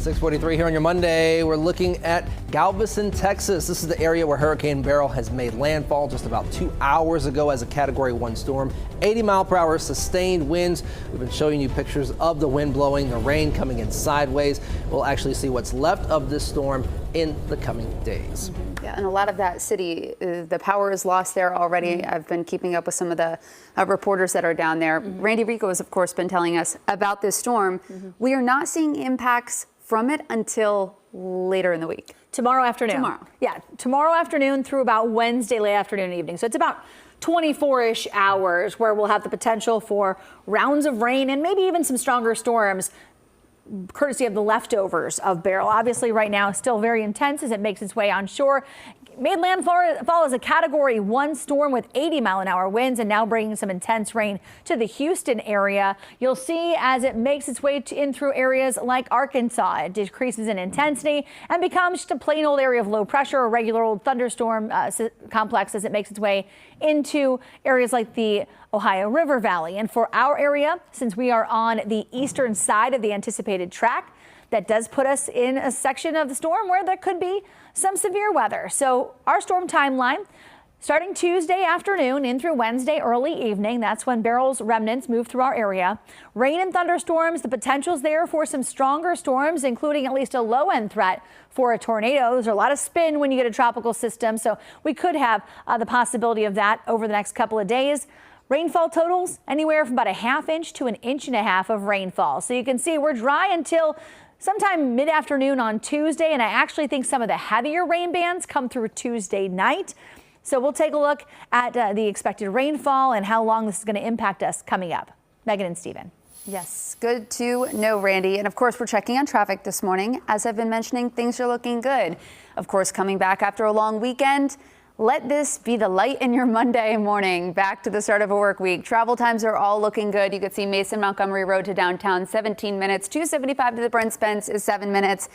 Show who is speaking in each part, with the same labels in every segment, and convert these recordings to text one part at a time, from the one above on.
Speaker 1: 6:43 here on your Monday. We're looking at Galveston, Texas. This is the area where Hurricane Beryl has made landfall just about 2 hours ago as a Category 1 storm. 80-mile-per-hour sustained winds. We've been showing you pictures of the wind blowing, the rain coming in sideways. We'll actually see what's left of this storm in the coming days.
Speaker 2: Yeah, and a lot of that city, the power is lost there already. I've been keeping up with some of the reporters that are down there. Randy Rico has, of course, been telling us about this storm. We are not seeing impacts from it until later in the week.
Speaker 3: Tomorrow afternoon.
Speaker 2: Tomorrow.
Speaker 3: Yeah, tomorrow afternoon through about Wednesday late afternoon, evening. So it's about 24-ish hours where we'll have the potential for rounds of rain and maybe even some stronger storms, courtesy of the leftovers of Beryl. Obviously right now still very intense as it makes its way onshore. Made landfall as a Category 1 storm with 80-mile-an-hour winds and now bringing some intense rain to the Houston area. You'll see as it makes its way in through areas like Arkansas. It decreases in intensity and becomes just a plain old area of low pressure, a regular old thunderstorm complex as it makes its way into areas like the Ohio River Valley. And for our area, since we are on the eastern side of the anticipated track, that does put us in a section of the storm where there could be some severe weather. So our storm timeline starting Tuesday afternoon in through Wednesday early evening. That's when Beryl's remnants move through our area. Rain and thunderstorms, the potential's there for some stronger storms, including at least a low end threat for a tornado. There's a lot of spin when you get a tropical system, so we could have the possibility of that over the next couple of days. Rainfall totals anywhere from about a ½ inch to 1.5 inches of rainfall. So you can see we're dry until sometime mid-afternoon on Tuesday, and I actually think some of the heavier rain bands come through Tuesday night. So we'll take a look at the expected rainfall and how long this is going to impact us coming up. Megan and Stephen.
Speaker 2: Yes, good to know, Randy. And of course, we're checking on traffic this morning. As I've been mentioning, things are looking good. Of course, coming back after a long weekend, let this be the light in your Monday morning. Back to the start of a work week. Travel times are all looking good. You can see Mason Montgomery Road to downtown, 17 minutes. 275 to the Brent Spence is 7 minutes.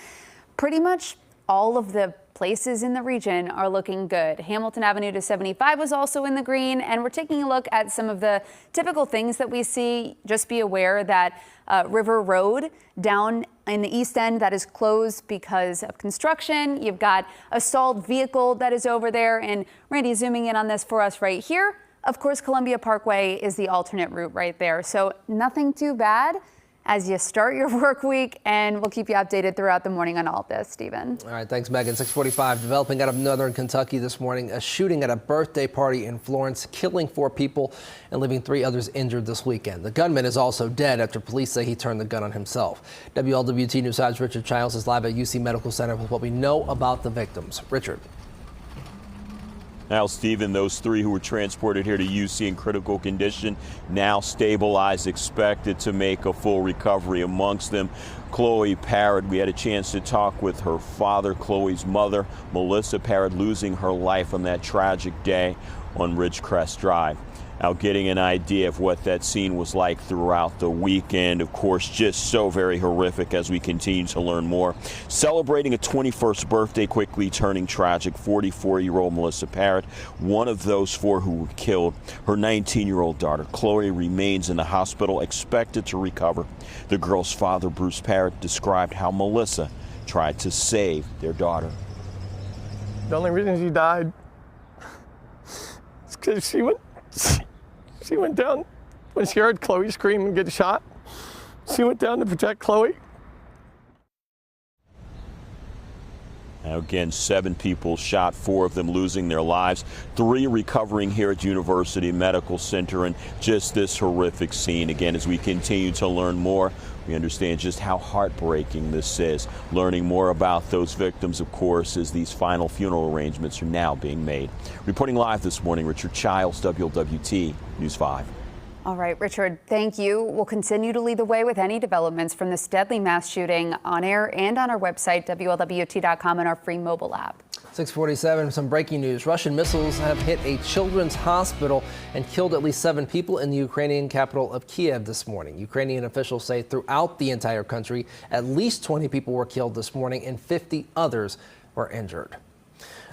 Speaker 2: Pretty much all of the places in the region are looking good. Hamilton Avenue to 75 was also in the green, and we're taking a look at some of the typical things that we see. Just be aware that River Road down in the east end that is closed because of construction. You've got a stalled vehicle that is over there, and Randy zooming in on this for us right here. Of course, Columbia Parkway is the alternate route right there. So nothing too bad as you start your work week, and we'll keep you updated throughout the morning on all of this, Stephen.
Speaker 1: All right, thanks, Megan. 6:45, developing out of northern Kentucky this morning. A shooting at a birthday party in Florence, killing 4 people and leaving 3 others injured this weekend. The gunman is also dead after police say he turned the gun on himself. WLWT News 5's Richard Childs is live at UC Medical Center with what we know about the victims. Richard.
Speaker 4: Now, Stephen, those 3 who were transported here to UC in critical condition, now stabilized, expected to make a full recovery. Amongst them, Chloe Parrott. We had a chance to talk with her father, Chloe's mother, Melissa Parrott, losing her life on that tragic day on Ridgecrest Drive. Now, getting an idea of what that scene was like throughout the weekend, of course, just so very horrific as we continue to learn more. Celebrating a 21st birthday, quickly turning tragic, 44-year-old Melissa Parrott, one of those 4 who were killed. Her 19-year-old daughter, Chloe, remains in the hospital, expected to recover. The girl's father, Bruce Parrott, described how Melissa tried to save their daughter.
Speaker 5: The only reason she died is because she went down when she heard Chloe scream and get shot. She went down to protect Chloe.
Speaker 4: Now again, 7 people shot, 4 of them losing their lives, 3 recovering here at University Medical Center, and just this horrific scene. Again, as we continue to learn more, we understand just how heartbreaking this is. Learning more about those victims, of course, as these final funeral arrangements are now being made. Reporting live this morning, Richard Childs, WLWT News 5.
Speaker 2: All right, Richard, thank you. We'll continue to lead the way with any developments from this deadly mass shooting on air and on our website, WLWT.com, and our free mobile app.
Speaker 1: 6:47, some breaking news. Russian missiles have hit a children's hospital and killed at least 7 people in the Ukrainian capital of Kiev this morning. Ukrainian officials say throughout the entire country, at least 20 people were killed this morning and 50 others were injured.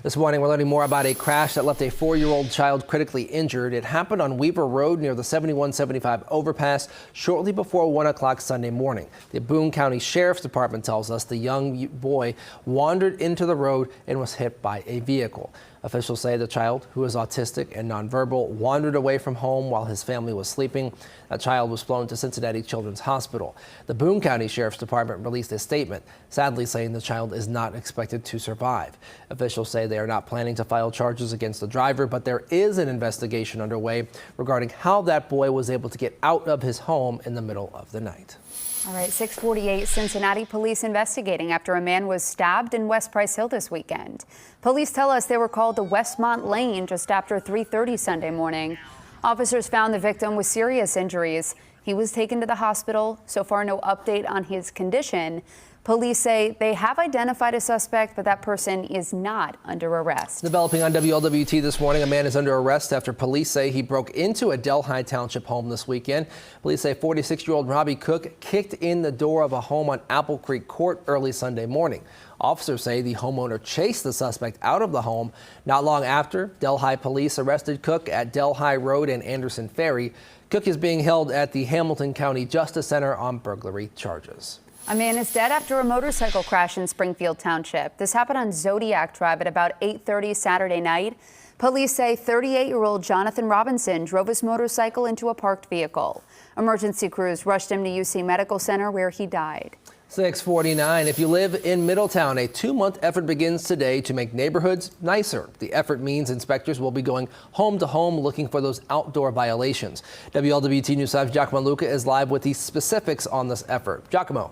Speaker 1: This morning, we're learning more about a crash that left a 4-year-old child critically injured. It happened on Weaver Road near the 7175 overpass shortly before 1 o'clock Sunday morning. The Boone County Sheriff's Department tells us the young boy wandered into the road and was hit by a vehicle. Officials say the child, who is autistic and nonverbal, wandered away from home while his family was sleeping. That child was flown to Cincinnati Children's Hospital. The Boone County Sheriff's Department released a statement, sadly saying the child is not expected to survive. Officials say they are not planning to file charges against the driver, but there is an investigation underway regarding how that boy was able to get out of his home in the middle of the night.
Speaker 2: All right, 6:48, Cincinnati police investigating after a man was stabbed in West Price Hill this weekend. Police tell us they were called to Westmont Lane just after 3:30 Sunday morning. Officers found the victim with serious injuries. He was taken to the hospital. So far, no update on his condition. Police say they have identified a suspect, but that person is not under arrest.
Speaker 1: Developing on WLWT this morning, a man is under arrest after police say he broke into a Delhi Township home this weekend. Police say 46-year-old Robbie Cook kicked in the door of a home on Apple Creek Court early Sunday morning. Officers say the homeowner chased the suspect out of the home. Not long after, Delhi police arrested Cook at Delhi Road and Anderson Ferry. Cook is being held at the Hamilton County Justice Center on burglary charges.
Speaker 2: A man is dead after a motorcycle crash in Springfield Township. This happened on Zodiac Drive at about 8:30 Saturday night. Police say 38-year-old Jonathan Robinson drove his motorcycle into a parked vehicle. Emergency crews rushed him to UC Medical Center where he died.
Speaker 1: 6:49. If you live in Middletown, a 2-month effort begins today to make neighborhoods nicer. The effort means inspectors will be going home to home looking for those outdoor violations. WLWT News 5's Giacomo Luca is live with the specifics on this effort. Giacomo.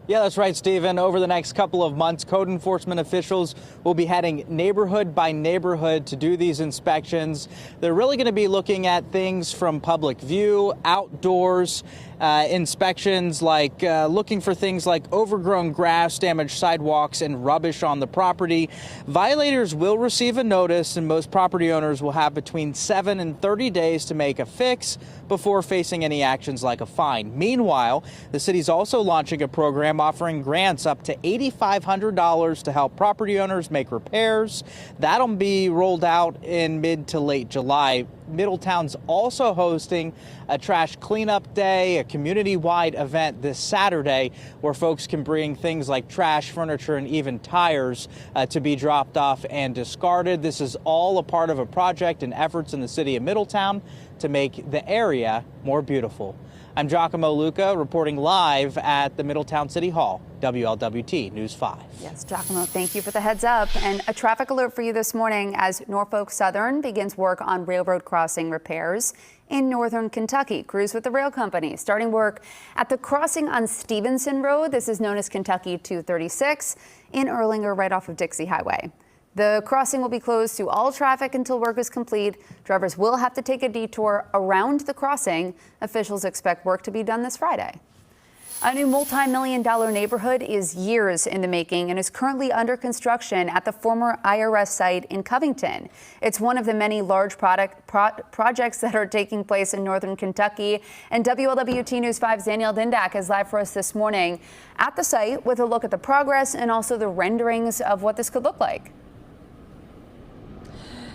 Speaker 6: Yeah, that's right, Stephen. Over the next couple of months, code enforcement officials will be heading neighborhood by neighborhood to do these inspections. They're really going to be looking at things from public view, outdoors, inspections like looking for things like overgrown grass, damaged sidewalks, and rubbish on the property. Violators will receive a notice, and most property owners will have between 7 and 30 days to make a fix before facing any actions like a fine. Meanwhile, the city's also launching a program offering grants up to $8,500 to help property owners make repairs. That'll be rolled out in mid to late July. Middletown's also hosting a trash cleanup day, a community-wide event this Saturday where folks can bring things like trash, furniture, and even tires to be dropped off and discarded. This is all a part of a project and efforts in the city of Middletown to make the area more beautiful. I'm Giacomo Luca reporting live at the Middletown City Hall, WLWT News 5.
Speaker 2: Yes, Giacomo, thank you for the heads up. And a traffic alert for you this morning as Norfolk Southern begins work on railroad crossing repairs in northern Kentucky. Crews with the rail company starting work at the crossing on Stevenson Road. This is known as Kentucky 236 in Erlanger, right off of Dixie Highway. The crossing will be closed to all traffic until work is complete. Drivers will have to take a detour around the crossing. Officials expect work to be done this Friday. A new multi-million-dollar neighborhood is years in the making and is currently under construction at the former IRS site in Covington. It's one of the many large projects that are taking place in northern Kentucky. And WLWT News 5's Danielle Dindak is live for us this morning at the site with a look at the progress and also the renderings of what this could look like.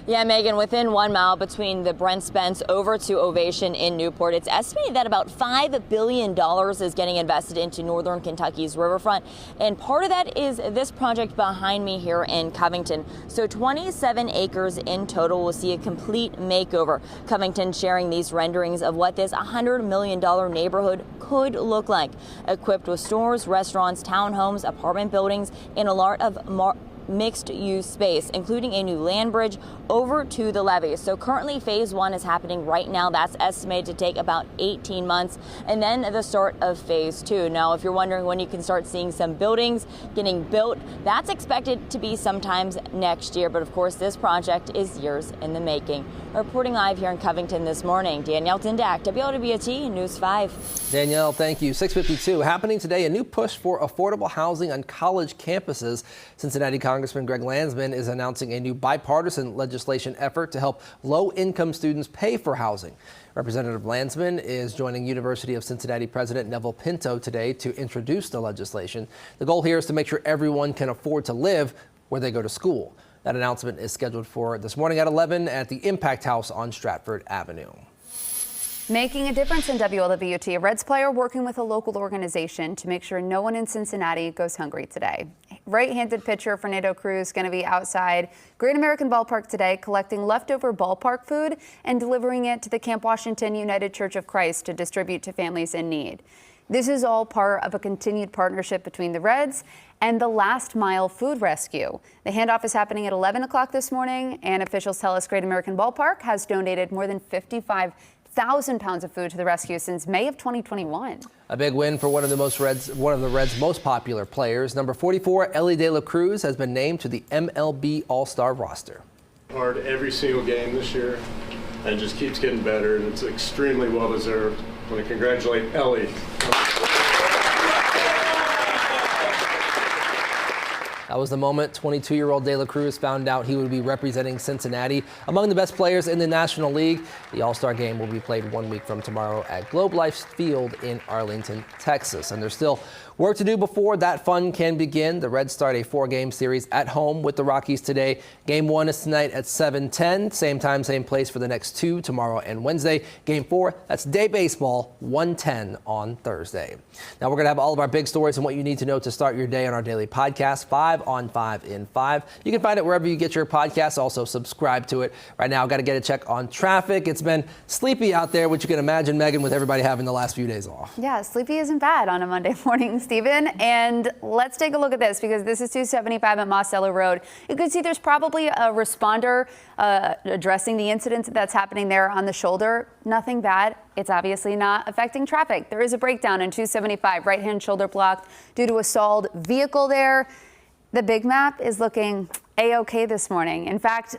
Speaker 7: Yeah, Megan, within 1 mile between the Brent Spence over to Ovation in Newport, it's estimated that about $5 billion is getting invested into northern Kentucky's riverfront. And part of that is this project behind me here in Covington. So 27 acres in total will see a complete makeover. Covington sharing these renderings of what this $100 million neighborhood could look like, equipped with stores, restaurants, townhomes, apartment buildings, and a lot of mixed-use space, including a new land bridge over to the levee. So currently phase 1 is happening right now. That's estimated to take about 18 months, and then the start of phase 2. Now, if you're wondering when you can start seeing some buildings getting built, that's expected to be sometimes next year. But of course, this project is years in the making. Reporting live here in Covington this morning, Danielle Dindak, WLWT News 5.
Speaker 1: Danielle, thank you. 6:52 happening today, a new push for affordable housing on college campuses. Cincinnati Congressman Greg Landsman is announcing a new bipartisan legislation effort to help low-income students pay for housing. Representative Landsman is joining University of Cincinnati President Neville Pinto today to introduce the legislation. The goal here is to make sure everyone can afford to live where they go to school. That announcement is scheduled for this morning at 11 at the Impact House on Stratford Avenue.
Speaker 2: Making a difference in WLWT, a Reds player working with a local organization to make sure no one in Cincinnati goes hungry today. Right-handed pitcher Fernando Cruz going to be outside Great American Ballpark today collecting leftover ballpark food and delivering it to the Camp Washington United Church of Christ to distribute to families in need. This is all part of a continued partnership between the Reds and the Last Mile Food Rescue. The handoff is happening at 11 o'clock this morning, and officials tell us Great American Ballpark has donated more than 55,000 pounds of food to the rescue since May of 2021.
Speaker 1: A big win for one of the Reds' most popular players. Number 44, Elly De La Cruz, has been named to the MLB All-Star roster.
Speaker 8: Hard every single game this year, and it just keeps getting better, and it's extremely well deserved. I want to congratulate Elly.
Speaker 1: That was the moment 22-year-old De La Cruz found out he would be representing Cincinnati among the best players in the National League. The All-Star game will be played 1 week from tomorrow at Globe Life Field in Arlington, Texas. And there's still work to do before that fun can begin. The Reds start a 4-game series at home with the Rockies today. Game 1 is tonight at 7:10. Same time, same place for the next 2, tomorrow and Wednesday. Game 4, that's day baseball, 1:10 on Thursday. Now we're going to have all of our big stories and what you need to know to start your day on our daily podcast, 5 on 5 in 5. You can find it wherever you get your podcasts. Also subscribe to it. Right now, I've got to get a check on traffic. It's been sleepy out there, which you can imagine, Megan, with everybody having the last few days off.
Speaker 2: Yeah, sleepy isn't bad on a Monday morning, Stephen. And let's take a look at this because this is 275 at Monticello Road. You can see there's probably a responder addressing the incident that's happening there on the shoulder. Nothing bad. It's obviously not affecting traffic. There is a breakdown in 275, right-hand shoulder blocked due to a stalled vehicle there. The big map is looking A-OK this morning. In fact,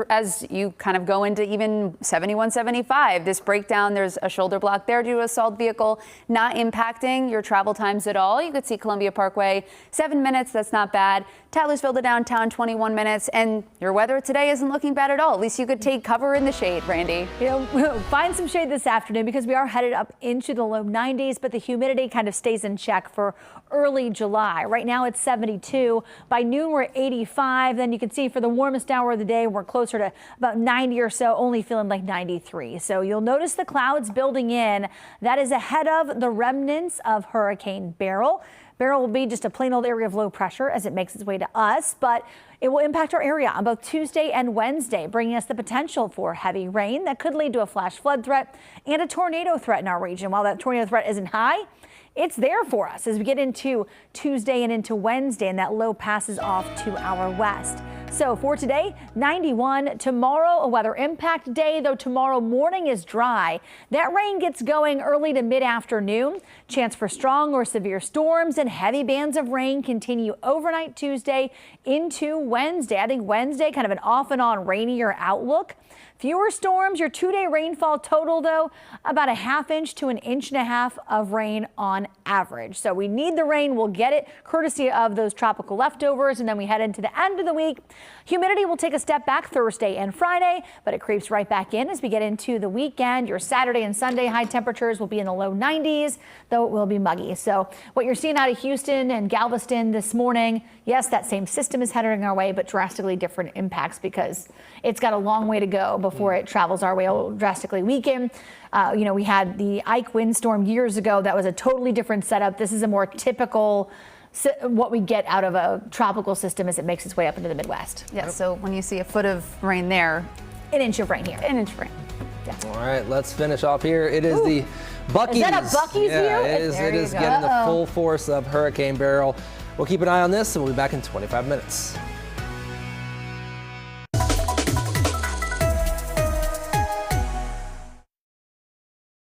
Speaker 2: as you kind of go into even 71, 75, this breakdown, there's a shoulder block there due to a stalled vehicle, not impacting your travel times at all. You could see Columbia Parkway, 7 minutes. That's not bad. Taylorsville to downtown, 21 minutes. And your weather today isn't looking bad at all. At least you could take cover in the shade, Randy.
Speaker 3: You know, we'll find some shade this afternoon because we are headed up into the low 90s, but the humidity kind of stays in check for early July. Right now it's 72. By noon we're at 85. Then you can see for the warmest hour of the day we're closer to about 90 or so, only feeling like 93. So you'll notice the clouds building in. That is ahead of the remnants of Hurricane Beryl. Beryl will be just a plain old area of low pressure as it makes its way to us, but it will impact our area on both Tuesday and Wednesday, bringing us the potential for heavy rain that could lead to a flash flood threat and a tornado threat in our region. While that tornado threat isn't high, it's there for us as we get into Tuesday and into Wednesday, and that low passes off to our west. So for today, 91. Tomorrow, a weather impact day, though tomorrow morning is dry. That rain gets going early to mid-afternoon. Chance for strong or severe storms and heavy bands of rain continue overnight Tuesday into Wednesday. I think Wednesday, kind of an off and on rainier outlook. Fewer storms. Your 2-day rainfall total, though, about a ½ inch to an 1.5 inches of rain on average. So we need the rain. We'll get it courtesy of those tropical leftovers. And then we head into the end of the week. Humidity will take a step back Thursday and Friday, but it creeps right back in as we get into the weekend. Your Saturday and Sunday high temperatures will be in the low 90s, though it will be muggy. So what you're seeing out of Houston and Galveston this morning, yes, that same system is heading our way, but drastically different impacts because it's got a long way to go before it travels our way. It will drastically weaken. You know, we had the Ike windstorm years ago. That was a totally different setup. This is a more typical what we get out of a tropical system as it makes its way up into the Midwest.
Speaker 2: Yeah, so when you see a foot of rain there,
Speaker 3: 1 inch of rain here.
Speaker 2: 1 inch of rain.
Speaker 3: Yeah.
Speaker 1: All right, let's finish off here. It is the Buc-ee's.
Speaker 3: Is that a Buc-ee's
Speaker 1: Yeah,
Speaker 3: view?
Speaker 1: it is. It is getting the full force of Hurricane Beryl. We'll keep an eye on this, and we'll be back in 25 minutes.